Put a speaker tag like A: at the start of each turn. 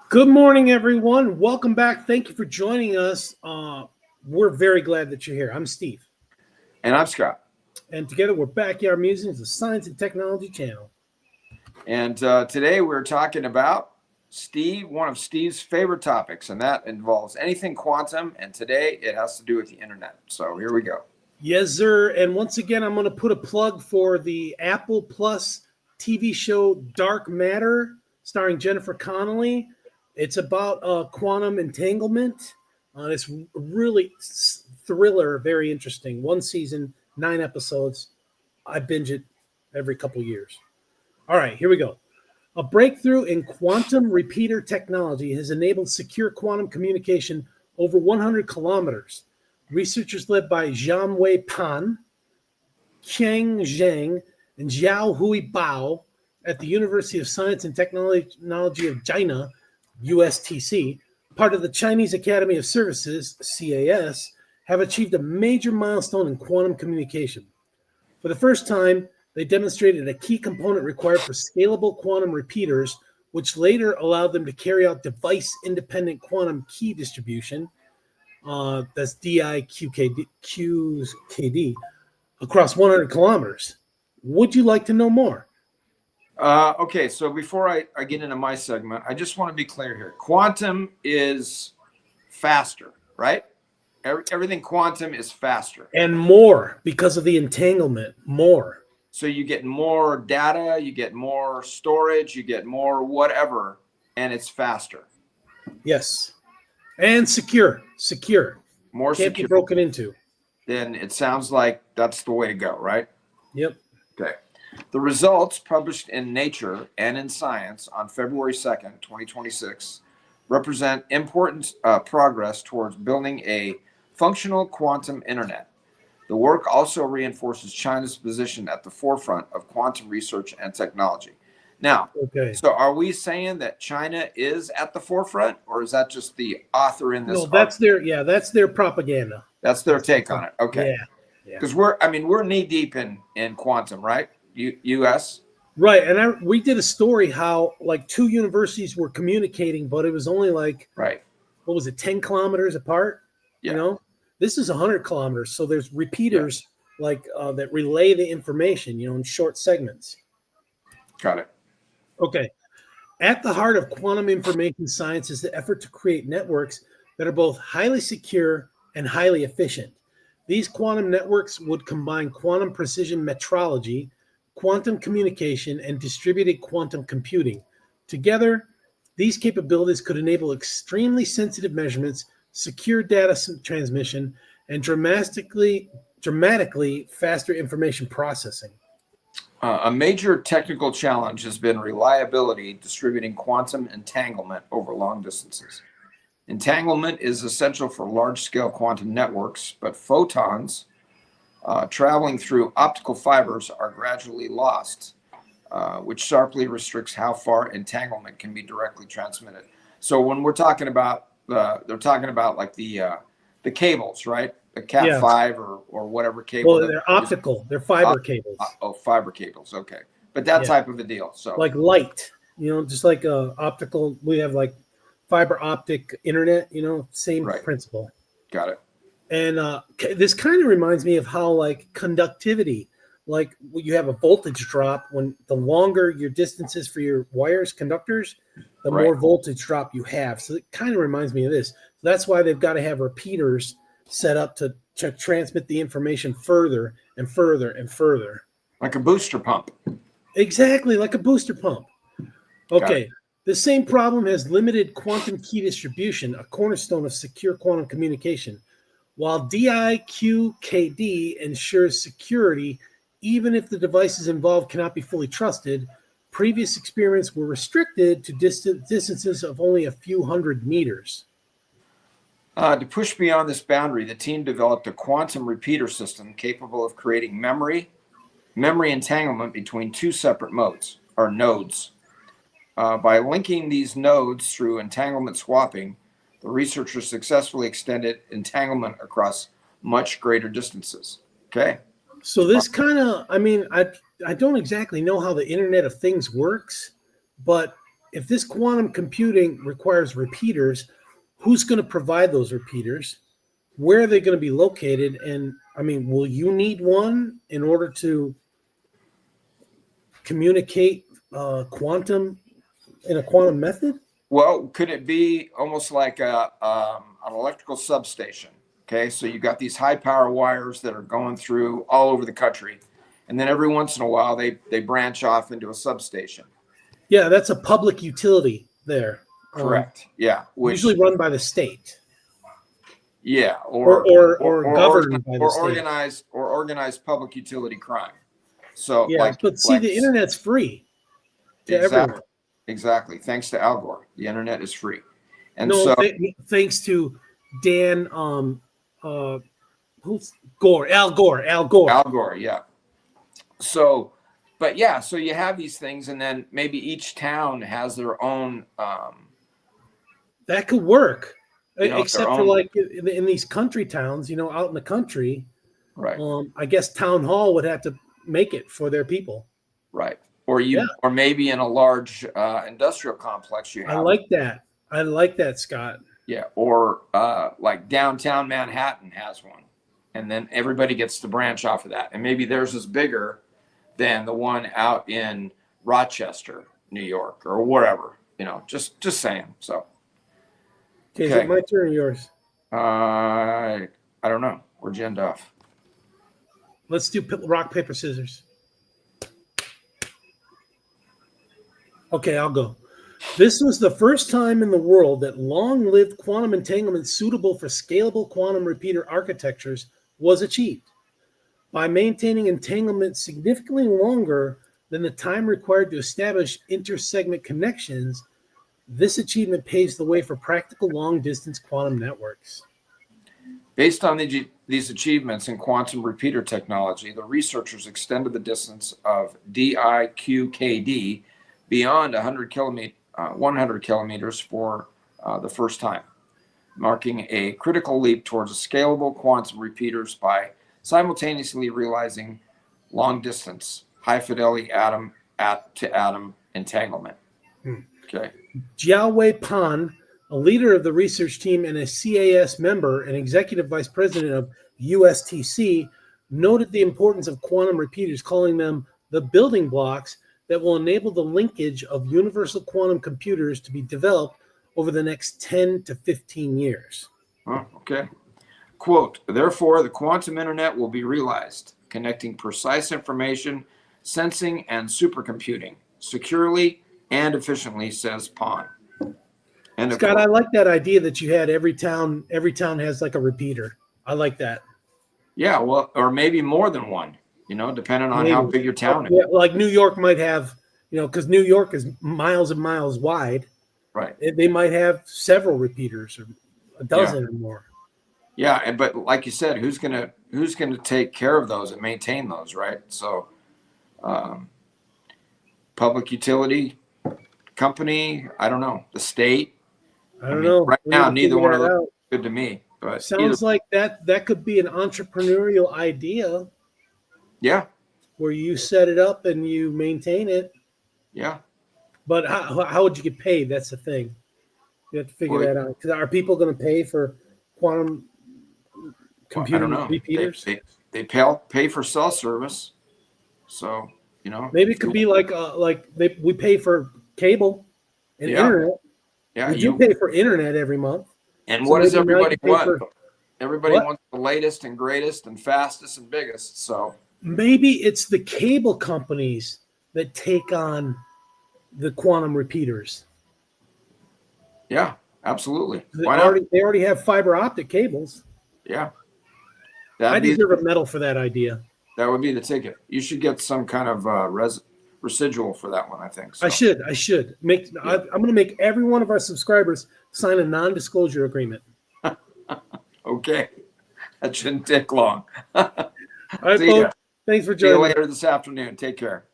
A: Good morning, everyone. Welcome back. Thank you for joining us. We're very glad that you're here. I'm Steve,
B: And I'm Scott.
A: and together we're Backyard Musings, the Science and Technology channel.
B: And today we're talking about one of Steve's favorite topics, and that involves anything quantum. And today it has to do with the internet. So here we go.
A: Yes, sir. And once again, I'm going to put a plug for the Apple Plus TV show Dark Matter, starring Jennifer Connelly. It's about quantum entanglement. It's really thriller, very interesting. One season, 9 episodes. I binge it every couple years. All right, here we go. A breakthrough in quantum repeater technology has enabled secure quantum communication over 100 kilometers. Researchers led by Jianwei Pan, Qiang Zhang, and Xiaohui Bao at the University of Science and Technology of China, USTC, part of the Chinese Academy of Services, CAS, have achieved a major milestone in quantum communication. For the first time, they demonstrated a key component required for scalable quantum repeaters, which later allowed them to carry out device-independent quantum key distribution, that's DI-QKD, across 100 kilometers. Would you like to know more?
B: Okay, so before I get into my segment, I just want to be clear here. Quantum is faster, right? Everything quantum is faster.
A: And more because of the entanglement, more.
B: So you get more data, you get more storage, you get more whatever, and it's faster.
A: Yes. And secure.
B: More
A: Can't
B: secure.
A: be broken into.
B: Then it sounds like that's the way to go, right?
A: Yep.
B: Okay. The results published in Nature and in Science on February 2nd, 2026, represent important progress towards building a functional quantum internet. The work also reinforces China's position at the forefront of quantum research and technology. Now,
A: Okay.
B: So are we saying that China is at the forefront, or is that just the author in this?
A: No, that's their propaganda.
B: That's their take on it. Okay.
A: Yeah.
B: Because we're knee deep in quantum, right? U.S.
A: Right. And we did a story how like two universities were communicating, but it was only like,
B: Right.
A: what was it, 10 kilometers apart?
B: Yeah.
A: You know, this is 100 kilometers. So there's repeaters that relay the information, in short segments.
B: Got it.
A: Okay. At the heart of quantum information science is the effort to create networks that are both highly secure and highly efficient. These quantum networks would combine quantum precision metrology, quantum communication, and distributed quantum computing. Together, these capabilities could enable extremely sensitive measurements, secure data transmission, and dramatically faster information processing.
B: A major technical challenge has been reliability distributing quantum entanglement over long distances. Entanglement is essential for large-scale quantum networks, but photons traveling through optical fibers are gradually lost, which sharply restricts how far entanglement can be directly transmitted. So when we're talking about, they're talking about like the cables, right? The Cat5 or whatever cable.
A: Well, they're optical. They're fiber cables.
B: Fiber cables. Okay. But that type of a deal. So
A: like light, just like optical. We have like fiber optic internet, same principle.
B: Got it.
A: And this kind of reminds me of how like conductivity, like you have a voltage drop when the longer your distance is for your wires, conductors, the more voltage drop you have. So it kind of reminds me of this. That's why they've got to have repeaters set up to transmit the information further and further and further.
B: Like a booster pump.
A: Exactly, like a booster pump. Okay, the same problem has limited quantum key distribution, a cornerstone of secure quantum communication. While DI-QKD ensures security, even if the devices involved cannot be fully trusted, previous experiments were restricted to distances of only a few hundred meters.
B: To push beyond this boundary, the team developed a quantum repeater system capable of creating memory entanglement between two separate nodes. By linking these nodes through entanglement swapping, the researchers successfully extended entanglement across much greater distances. Okay.
A: So this kind of, I don't exactly know how the Internet of Things works, but if this quantum computing requires repeaters, who's going to provide those repeaters? Where are they going to be located? And I mean, will you need one in order to communicate quantum in a quantum method?
B: Well, could it be almost like an electrical substation? Okay, so you got these high power wires that are going through all over the country, and then every once in a while they branch off into a substation.
A: Yeah, that's a public utility there.
B: Correct. Yeah,
A: usually run by the state.
B: Yeah,
A: or governed by the state.
B: organized public utility crime. So
A: yeah, but see, the internet's free to everyone.
B: Exactly. Thanks to Al Gore, the internet is free, and
A: thanks to Dan. Who's Gore? Al Gore.
B: Al Gore. Yeah. So, but yeah, so you have these things, and then maybe each town has their own.
A: That could work, except for like in these country towns, out in the country.
B: Right.
A: I guess town hall would have to make it for their people.
B: Right. Or maybe in a large industrial complex you have.
A: I like that, Scott.
B: Yeah. Or like downtown Manhattan has one, and then everybody gets to branch off of that, and maybe theirs is bigger than the one out in Rochester, New York, or wherever. Just saying. So.
A: Okay. Is it my turn or yours?
B: I don't know. Where'd you end off?
A: Let's do rock, paper, scissors. Okay, I'll go. This was the first time in the world that long-lived quantum entanglement suitable for scalable quantum repeater architectures was achieved. By maintaining entanglement significantly longer than the time required to establish inter-segment connections, this achievement paves the way for practical long-distance quantum networks.
B: Based on these achievements in quantum repeater technology, the researchers extended the distance of DI-QKD beyond 100 kilometers for the first time, marking a critical leap towards scalable quantum repeaters by simultaneously realizing long-distance, high-fidelity atom-to-atom entanglement. Okay.
A: Jianwei Pan, a leader of the research team and a CAS member and executive vice president of USTC, noted the importance of quantum repeaters, calling them the building blocks that will enable the linkage of universal quantum computers to be developed over the next 10 to 15 years.
B: Oh, okay. Quote, therefore, the quantum internet will be realized, connecting precise information, sensing, and supercomputing securely and efficiently, says Pan.
A: Scott, I like that idea that you had every town has like a repeater. I like that.
B: Yeah, well, or maybe more than one, depending on how big your town is.
A: Yeah, like New York might have, because New York is miles and miles wide.
B: Right.
A: They might have several repeaters or a dozen or more.
B: Yeah, but like you said, who's gonna take care of those and maintain those, right? So, public utility company, I don't know, the state.
A: I don't know.
B: Right now, neither one of those is good to me. But
A: sounds like that could be an entrepreneurial idea.
B: Yeah.
A: Where you set it up and you maintain it.
B: Yeah.
A: But how would you get paid? That's the thing. You have to figure that out. Because are people going to pay for quantum computer repeaters?
B: They pay for cell service. So,
A: maybe it could be like we pay for cable and internet.
B: Yeah,
A: we do pay for internet every month.
B: And what does everybody want? Everybody wants the latest and greatest and fastest and biggest. So
A: maybe it's the cable companies that take on the quantum repeaters.
B: Yeah, absolutely.
A: They already have fiber optic cables.
B: Yeah.
A: I deserve a medal for that idea.
B: That would be the ticket. You should get some kind of residual for that one, I think. So.
A: I should. I'm going to make every one of our subscribers sign a non-disclosure agreement.
B: Okay. That shouldn't take long.
A: All right, folks. Thanks for joining.
B: See you later this afternoon. Take care.